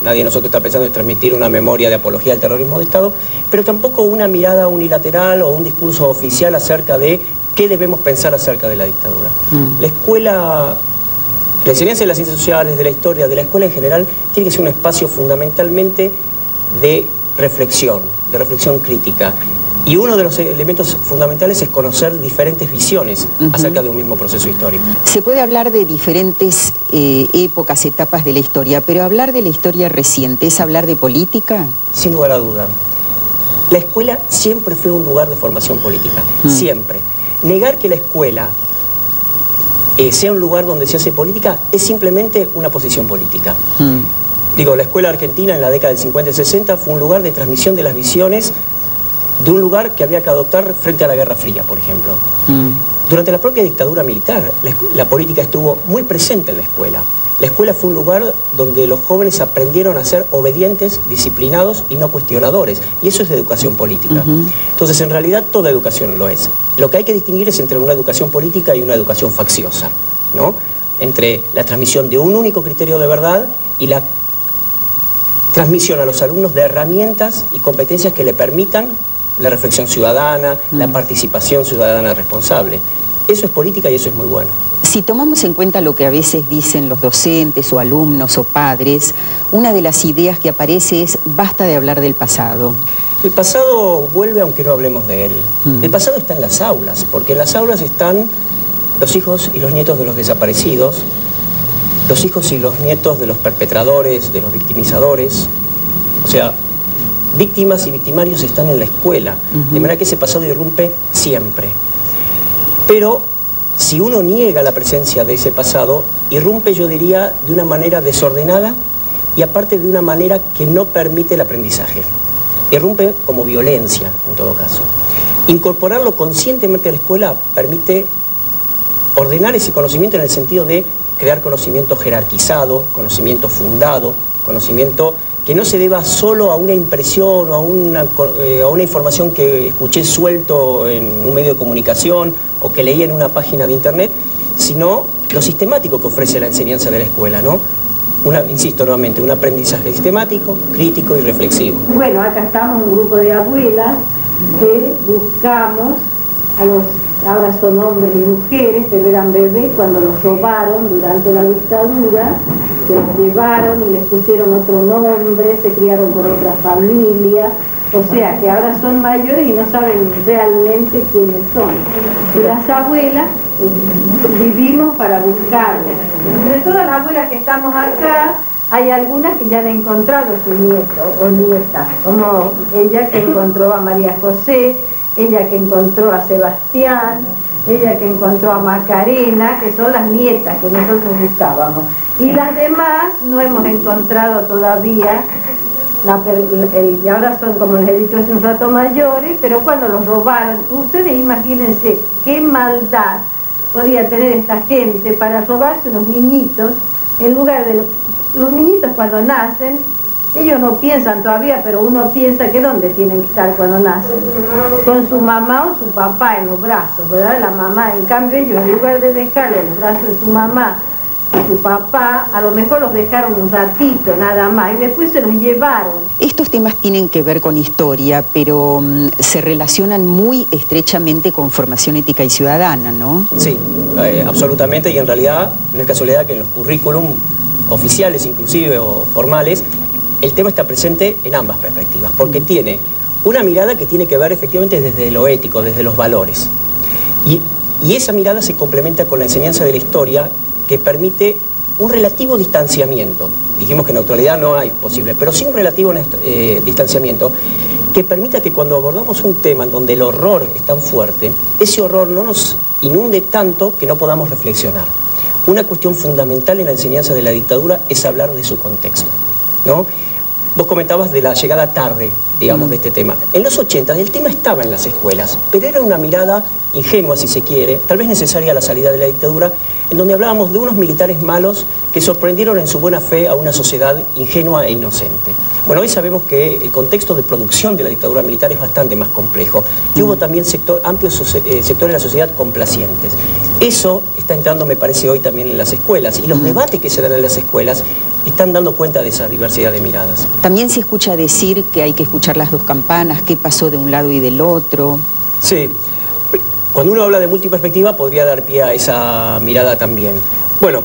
nadie de nosotros está pensando en transmitir una memoria de apología del terrorismo de Estado, pero tampoco una mirada unilateral o un discurso oficial acerca de qué debemos pensar acerca de la dictadura. La escuela, la enseñanza de las ciencias sociales, de la historia, de la escuela en general, tiene que ser un espacio fundamentalmente de reflexión crítica. Y uno de los elementos fundamentales es conocer diferentes visiones acerca de un mismo proceso histórico. Se puede hablar de diferentes épocas, etapas de la historia, pero hablar de la historia reciente, ¿es hablar de política? Sin lugar a duda. La escuela siempre fue un lugar de formación política, siempre. Negar que la escuela sea un lugar donde se hace política es simplemente una posición política. Digo, la escuela argentina en la década del 50 y 60 fue un lugar de transmisión de las visiones de un lugar que había que adoptar frente a la Guerra Fría, por ejemplo. Durante la propia dictadura militar, la política estuvo muy presente en la escuela. La escuela fue un lugar donde los jóvenes aprendieron a ser obedientes, disciplinados y no cuestionadores. Y eso es de educación política. Entonces, en realidad, toda educación lo es. Lo que hay que distinguir es entre una educación política y una educación facciosa, ¿no? Entre la transmisión de un único criterio de verdad y la transmisión a los alumnos de herramientas y competencias que le permitan la reflexión ciudadana, la participación ciudadana responsable. Eso es política y eso es muy bueno. Si tomamos en cuenta lo que a veces dicen los docentes o alumnos o padres, una de las ideas que aparece es basta de hablar del pasado. El pasado vuelve aunque no hablemos de él. El pasado está en las aulas, porque en las aulas están los hijos y los nietos de los desaparecidos, los hijos y los nietos de los perpetradores, de los victimizadores. O sea, víctimas y victimarios están en la escuela, de manera que ese pasado irrumpe siempre. Pero si uno niega la presencia de ese pasado, irrumpe, yo diría, de una manera desordenada y aparte de una manera que no permite el aprendizaje. Irrumpe como violencia, en todo caso. Incorporarlo conscientemente a la escuela permite ordenar ese conocimiento en el sentido de crear conocimiento jerarquizado, conocimiento fundado, conocimiento que no se deba solo a una impresión o a una información que escuché suelto en un medio de comunicación o que leí en una página de internet, sino lo sistemático que ofrece la enseñanza de la escuela, ¿no? Insisto nuevamente, un aprendizaje sistemático, crítico y reflexivo. Bueno, acá estamos un grupo de abuelas que buscamos a los, ahora son hombres y mujeres, pero eran bebés cuando los robaron durante la dictadura. Se los llevaron y les pusieron otro nombre, se criaron con otra familia, o sea que ahora son mayores y no saben realmente quiénes son. Y las abuelas vivimos para buscarlos. Entre todas las abuelas que estamos acá, hay algunas que ya han encontrado a su nieto o nieta, como ella que encontró a María José, ella que encontró a Sebastián, ella que encontró a Macarena, que son las nietas que nosotros buscábamos. Y las demás no hemos encontrado todavía, y ahora son, como les he dicho hace un rato, mayores, pero cuando los robaron, ustedes imagínense qué maldad podía tener esta gente para robarse unos niñitos, en lugar de los niñitos cuando nacen, ellos no piensan todavía, pero uno piensa que ¿dónde tienen que estar cuando nacen? Con su mamá o su papá en los brazos, ¿verdad? La mamá, en cambio ellos, en lugar de dejarle en los brazos de su mamá, su papá, a lo mejor los dejaron un ratito nada más y después se los llevaron. Estos temas tienen que ver con historia, pero se relacionan muy estrechamente con formación ética y ciudadana, ¿no? Sí, absolutamente, y en realidad no es casualidad que en los currículum oficiales inclusive o formales el tema está presente en ambas perspectivas, porque tiene una mirada que tiene que ver efectivamente desde lo ético, desde los valores. Y esa mirada se complementa con la enseñanza de la historia, que permite un relativo distanciamiento. Dijimos que en neutralidad no hay posible, pero sí un relativo distanciamiento que permita que cuando abordamos un tema en donde el horror es tan fuerte, ese horror no nos inunde tanto que no podamos reflexionar. Una cuestión fundamental en la enseñanza de la dictadura es hablar de su contexto, ¿no? Vos comentabas de la llegada tarde, digamos, de este tema. En los 80 el tema estaba en las escuelas, pero era una mirada ingenua, si se quiere, tal vez necesaria a la salida de la dictadura, en donde hablábamos de unos militares malos que sorprendieron en su buena fe a una sociedad ingenua e inocente. Bueno, hoy sabemos que el contexto de producción de la dictadura militar es bastante más complejo, y hubo también amplios sectores de la sociedad complacientes. Eso está entrando, me parece, hoy también en las escuelas, y los debates que se dan en las escuelas están dando cuenta de esa diversidad de miradas. También se escucha decir que hay que escuchar las dos campanas, qué pasó de un lado y del otro. Sí, cuando uno habla de multiperspectiva podría dar pie a esa mirada también. Bueno,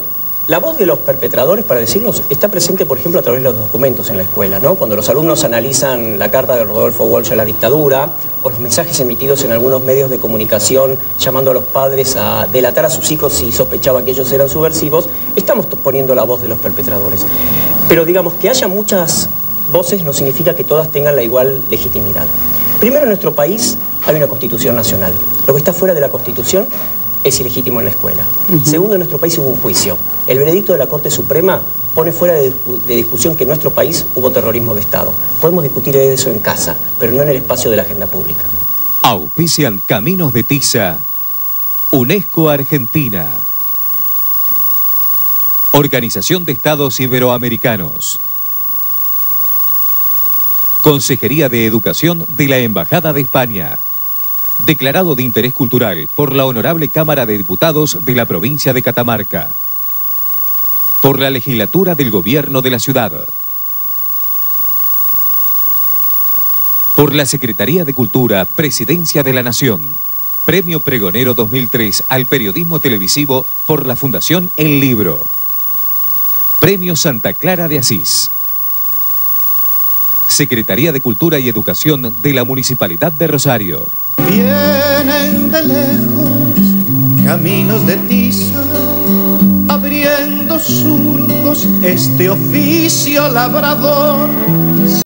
la voz de los perpetradores, para decirlos, está presente, por ejemplo, a través de los documentos en la escuela, ¿no? Cuando los alumnos analizan la carta de Rodolfo Walsh a la dictadura, o los mensajes emitidos en algunos medios de comunicación llamando a los padres a delatar a sus hijos si sospechaban que ellos eran subversivos, estamos poniendo la voz de los perpetradores. Pero digamos, que haya muchas voces no significa que todas tengan la igual legitimidad. Primero, en nuestro país hay una Constitución nacional. Lo que está fuera de la Constitución es ilegítimo en la escuela. Segundo, en nuestro país hubo un juicio. El veredicto de la Corte Suprema pone fuera de discusión que en nuestro país hubo terrorismo de Estado. Podemos discutir eso en casa, pero no en el espacio de la agenda pública. Auspician Caminos de Tiza, UNESCO Argentina, Organización de Estados Iberoamericanos, Consejería de Educación de la Embajada de España. Declarado de interés cultural por la Honorable Cámara de Diputados de la provincia de Catamarca. Por la Legislatura del Gobierno de la Ciudad. Por la Secretaría de Cultura, Presidencia de la Nación. Premio Pregonero 2003 al periodismo televisivo por la Fundación El Libro. Premio Santa Clara de Asís. Secretaría de Cultura y Educación de la Municipalidad de Rosario. Vienen de lejos caminos de tiza, abriendo surcos este oficio labrador.